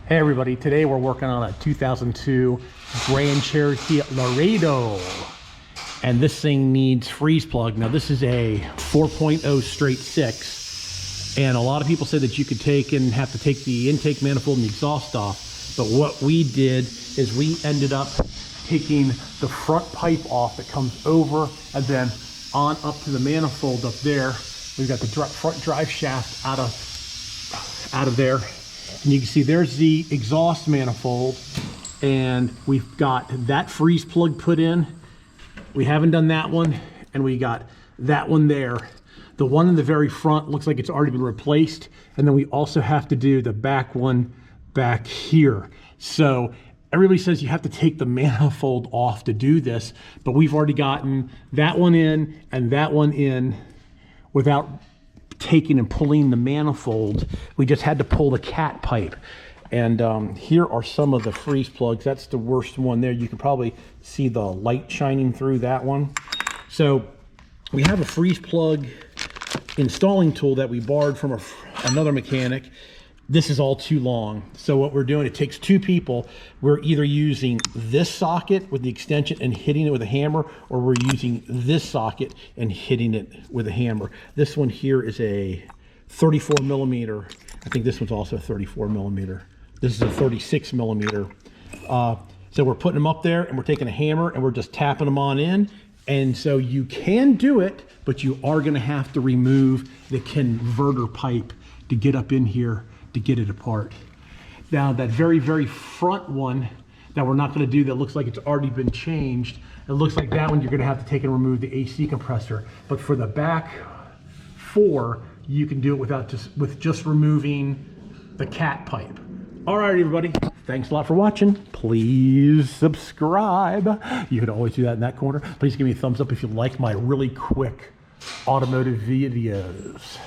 Hey everybody, today we're working on a 2002 Grand Cherokee Laredo. And this thing needs freeze plug. Now this is a 4.0 straight 6. And a lot of people say that you could have to take the intake manifold and the exhaust off. But what we did is we ended up taking the front pipe off that comes over and then on up to the manifold up there. We've got the front drive shaft out of there. And you can see there's the exhaust manifold, and we've got that freeze plug put in. We haven't done that one, and we got that one there. The one in the very front looks like it's already been replaced, and then we also have to do the back one back here. So everybody says you have to take the manifold off to do this, but we've already gotten that one in and that one in without taking and pulling the manifold. We just had to pull the cat pipe. And here are some of the freeze plugs. That's the worst one there. You can probably see the light shining through that one. So we have a freeze plug installing tool that we borrowed from another mechanic. This is all too long. So what we're doing, it takes two people. We're either using this socket with the extension and hitting it with a hammer, or we're using this socket and hitting it with a hammer. This one here is a 34 millimeter. I think this one's also a 34 millimeter. This is a 36 millimeter. So we're putting them up there and we're taking a hammer and we're just tapping them on in. And so you can do it, but you are gonna have to remove the converter pipe to get up in here to get it apart. Now that very, very front one that we're not gonna do, that looks like it's already been changed, it looks like that one you're gonna have to take and remove the AC compressor. But for the back four, you can do it with just removing the cat pipe. All right, everybody, thanks a lot for watching. Please subscribe. You can always do that in that corner. Please give me a thumbs up if you like my really quick automotive videos.